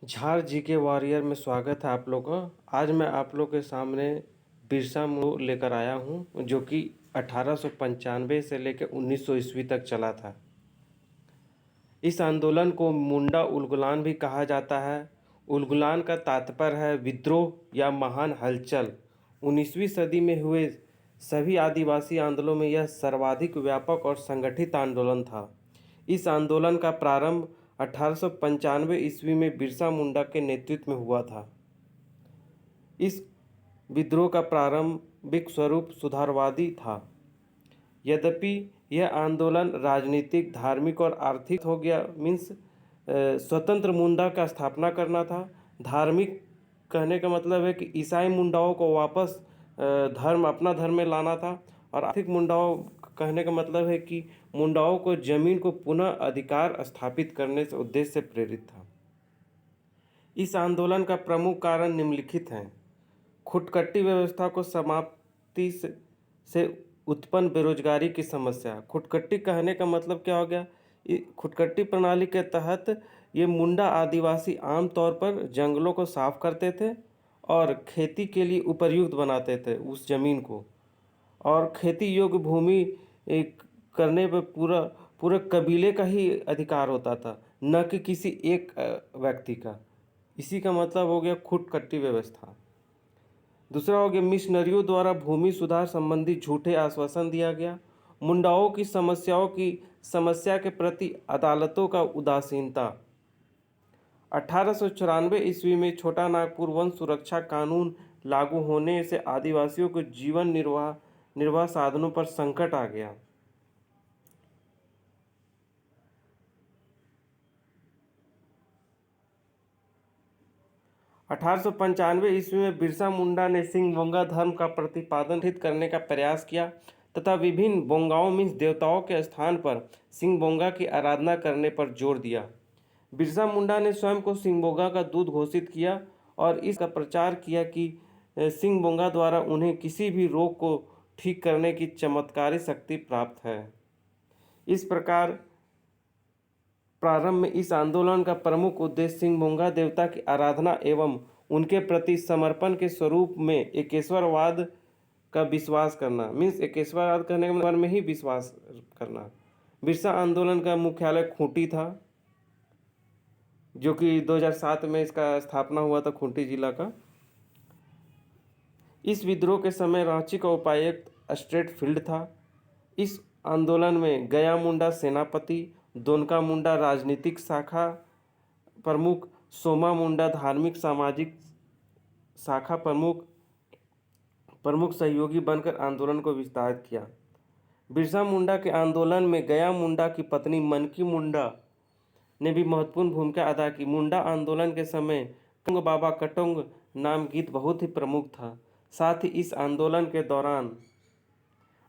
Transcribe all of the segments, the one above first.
झार जी के वॉरियर में स्वागत है आप लोग का। आज मैं आप लोग के सामने बिरसा मुंडा लेकर आया हूँ जो कि 1895 से लेकर 1900 ईस्वी तक चला था। इस आंदोलन को मुंडा उलगुलान भी कहा जाता है। उलगुलान का तात्पर्य है विद्रोह या महान हलचल। 19वीं सदी में हुए सभी आदिवासी आंदोलनों में यह सर्वाधिक व्यापक और संगठित आंदोलन था। इस आंदोलन का प्रारंभ 1895 ईस्वी में बिरसा मुंडा के नेतृत्व में हुआ था। इस विद्रोह का प्रारंभिक स्वरूप सुधारवादी था। यद्यपि यह आंदोलन राजनीतिक, धार्मिक और आर्थिक हो गया। मीन्स स्वतंत्र मुंडा का स्थापना करना था। धार्मिक कहने का मतलब है कि ईसाई मुंडाओं को वापस अपना धर्म में लाना था। और आर्थिक मुंडाओं कहने का मतलब है कि मुंडाओं को जमीन को पुनः अधिकार स्थापित करने से उद्देश्य से प्रेरित था। इस आंदोलन का प्रमुख कारण निम्नलिखित हैं। खुटकट्टी व्यवस्था को समाप्ति से उत्पन्न बेरोजगारी की समस्या। खुटकट्टी कहने का मतलब क्या हो गया? खुटकट्टी प्रणाली के तहत ये मुंडा आदिवासी आमतौर पर जंगलों को साफ करते थे और खेती के लिए उपयुक्त बनाते थे उस जमीन को। और खेती योग्य भूमि करने पर पूरे कबीले का ही अधिकार होता था, न कि किसी एक व्यक्ति का। इसी का मतलब हो गया खुटकट्टी व्यवस्था। दूसरा हो गया मिशनरियों द्वारा भूमि सुधार संबंधी झूठे आश्वासन दिया गया। मुंडाओं की समस्या के प्रति अदालतों का उदासीनता। 1894 ईस्वी में छोटा नागपुर वन सुरक्षा कानून लागू होने से आदिवासियों के जीवन निर्वाह साधनों पर संकट आ गया। अठारह ईस्वी में बिरसा मुंडा ने सिंह बोंगा धर्म का प्रतिपादन करने का प्रयास किया तथा विभिन्न बोंगाओं मीन्स देवताओं के स्थान पर सिंह बोंगा की आराधना करने पर जोर दिया। बिरसा मुंडा ने स्वयं को सिंह बोंगा का दूत घोषित किया और इसका प्रचार किया कि सिंह बोंगा द्वारा उन्हें किसी भी रोग को ठीक करने की चमत्कारी शक्ति प्राप्त है। इस प्रकार प्रारंभ में इस आंदोलन का प्रमुख उद्देश्य सिंह बोंगा देवता की आराधना एवं उनके प्रति समर्पण के स्वरूप में एकेश्वरवाद का विश्वास करना। मीन्स एकेश्वरवाद करने के बारे में ही विश्वास करना। बिरसा आंदोलन का मुख्यालय खूंटी था, जो कि 2007 में इसका स्थापना हुआ था, खूंटी जिला का। इस विद्रोह के समय रांची का उपायुक्त स्ट्रेट फील्ड था। इस आंदोलन में गया मुंडा सेनापति, दोनका मुंडा राजनीतिक शाखा प्रमुख, सोमा मुंडा धार्मिक सामाजिक शाखा प्रमुख सहयोगी बनकर आंदोलन को विस्तारित किया। बिरसा मुंडा के आंदोलन में गया मुंडा की पत्नी मनकी मुंडा ने भी महत्वपूर्ण भूमिका अदा की। मुंडा आंदोलन के समय कटोंग बाबा कटोंग नाम गीत बहुत ही प्रमुख था। साथ ही इस आंदोलन के दौरान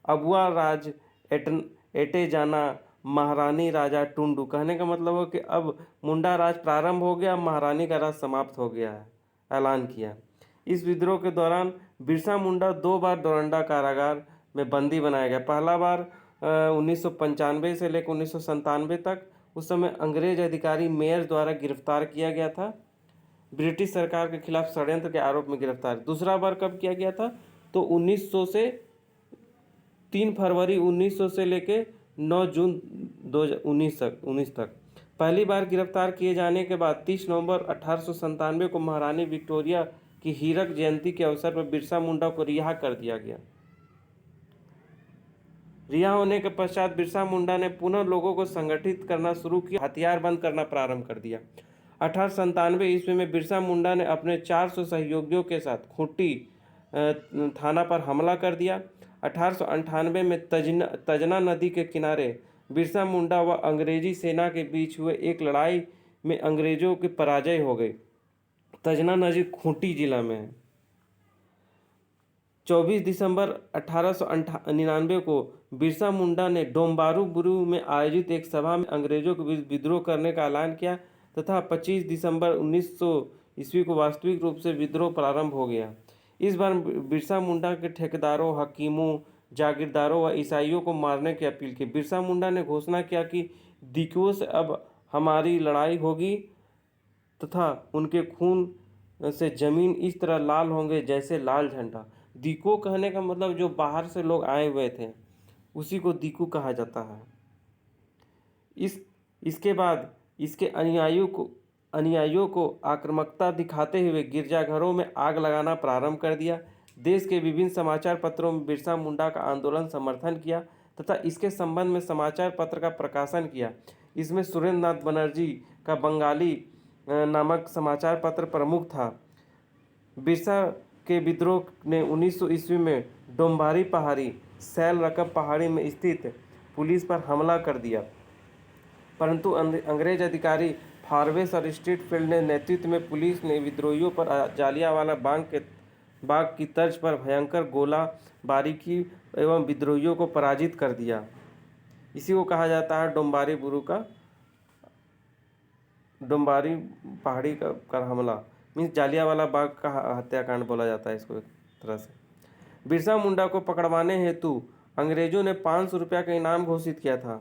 अबुआ राज एटे जाना, महारानी राजा टुंडू। कहने का मतलब हो कि अब मुंडा राज प्रारंभ हो गया, महारानी का राज समाप्त हो गया है, ऐलान किया। इस विद्रोह के दौरान बिरसा मुंडा 2 बार डोरंडा कारागार में बंदी बनाया गया। पहला बार 1995 से लेकर 1997 तक। उस समय अंग्रेज अधिकारी मेयर द्वारा गिरफ्तार किया गया था, ब्रिटिश सरकार के खिलाफ षड्यंत्र के आरोप में गिरफ्तार। दूसरा बार कब किया गया था? तो 1900 से 3 फरवरी 1900 से लेकर 9 जून 2019 तक। पहली बार गिरफ्तार किए जाने के बाद 30 नवंबर 1897 को महारानी विक्टोरिया की हीरक जयंती के अवसर पर बिरसा मुंडा को रिहा कर दिया गया। रिहा होने के पश्चात बिरसा मुंडा ने पुनः लोगों को संगठित करना शुरू किया, हथियार बंद करना प्रारंभ कर दिया। 1897 ईस्वी में बिरसा मुंडा ने अपने 400 सहयोगियों के साथ खूंटी थाना पर हमला कर दिया। 1898 में तजना नदी के किनारे बिरसा मुंडा व अंग्रेजी सेना के बीच हुए एक लड़ाई में अंग्रेजों की पराजय हो गई। तजना नदी खूंटी जिला में है। 24 दिसंबर 1899 को बिरसा मुंडा ने डोम्बारू बुरू में आयोजित एक सभा में अंग्रेजों के विरुद्ध विद्रोह करने का ऐलान किया तथा 25 दिसंबर 1900 ईस्वी को वास्तविक रूप से विद्रोह प्रारंभ हो गया। इस बार बिरसा मुंडा के ठेकेदारों, हकीमों, जागीरदारों व ईसाइयों को मारने की अपील की। बिरसा मुंडा ने घोषणा किया कि दिकुओं से अब हमारी लड़ाई होगी तथा उनके खून से जमीन इस तरह लाल होंगे जैसे लाल झंडा। दीको कहने का मतलब जो बाहर से लोग आए हुए थे उसी को दीकू कहा जाता है। इसके बाद इसके अनुयायियों को आक्रामकता दिखाते हुए गिरजाघरों में आग लगाना प्रारंभ कर दिया। देश के विभिन्न समाचार पत्रों में बिरसा मुंडा का आंदोलन समर्थन किया तथा इसके संबंध में समाचार पत्र का प्रकाशन किया। इसमें सुरेंद्र नाथ बनर्जी का बंगाली नामक समाचार पत्र प्रमुख था। बिरसा के विद्रोह ने 1900 ईस्वी में डोम्बारी पहाड़ी सैल रकब पहाड़ी में स्थित पुलिस पर हमला कर दिया, परंतु अंग्रेज अधिकारी फारवेस और स्ट्रीटफील्ड ने नेतृत्व में पुलिस ने विद्रोहियों पर जालियांवाला बाग की तर्ज पर भयंकर गोलाबारी की एवं विद्रोहियों को पराजित कर दिया। इसी को कहा जाता है डोम्बारी पहाड़ी का हमला, मीन्स जालियांवाला बाग का हत्याकांड बोला जाता है इसको एक तरह से। बिरसा मुंडा को पकड़वाने हेतु अंग्रेजों ने 500 रुपया का इनाम घोषित किया था।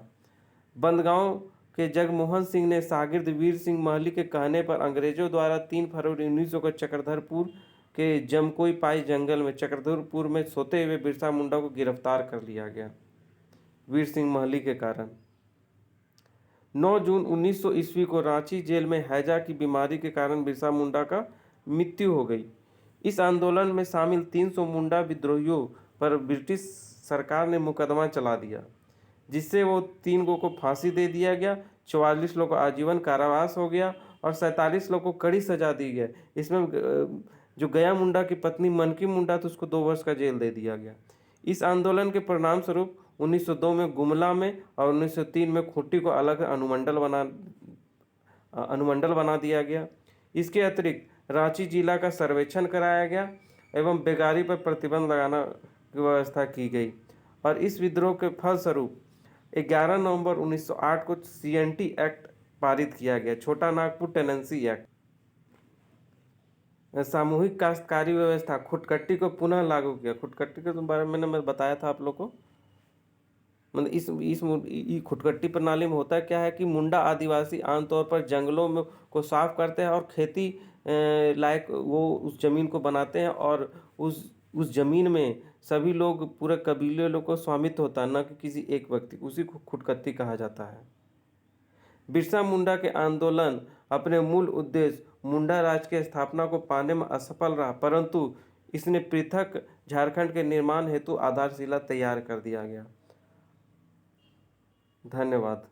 बंदगांव के जगमोहन सिंह ने शागिर्द वीर सिंह महली के कहने पर अंग्रेजों द्वारा 3 फरवरी 1900 को चक्रधरपुर के जमकोई पाई जंगल में चक्रधरपुर में सोते हुए बिरसा मुंडा को गिरफ्तार कर लिया गया वीर सिंह महली के कारण। 9 जून 1900 ईस्वी को रांची जेल में हैजा की बीमारी के कारण बिरसा मुंडा का मृत्यु हो गई। इस आंदोलन में शामिल 300 मुंडा विद्रोहियों पर ब्रिटिश सरकार ने मुकदमा चला दिया, जिससे वो 3 को फांसी दे दिया गया, 44 लोगों को आजीवन कारावास हो गया और 47 लोगों को कड़ी सजा दी गई। इसमें जो गया मुंडा की पत्नी मनकी मुंडा थी उसको 2 वर्ष का जेल दे दिया गया। इस आंदोलन के परिणाम स्वरूप 1902 में गुमला में और 1903 में खूंटी को अलग अनुमंडल बना दिया गया। इसके अतिरिक्त रांची जिला का सर्वेक्षण कराया गया एवं बेगारी पर प्रतिबंध लगाना की व्यवस्था की गई और इस विद्रोह के फलस्वरूप 11 नवंबर 1908 को CNT एक्ट पारित किया गया, छोटा नागपुर टेनेंसी एक्ट। सामूहिक काश्तकारी व्यवस्था खुटकट्टी को पुनः लागू किया। खुटकट्टी के बारे में मैंने बताया था आप लोग को। मतलब इस खुटकट्टी प्रणाली में होता क्या है कि मुंडा आदिवासी आमतौर पर जंगलों में को साफ करते हैं और खेती लायक वो उस जमीन को बनाते हैं और उस जमीन में सभी लोग पूरे कबीले लोग को स्वामित्व होता है, न कि किसी एक व्यक्ति। उसी को खुटकट्टी कहा जाता है। बिरसा मुंडा के आंदोलन अपने मूल उद्देश्य मुंडा राज की स्थापना को पाने में असफल रहा, परंतु इसने पृथक झारखंड के निर्माण हेतु आधारशिला तैयार कर दिया गया। धन्यवाद।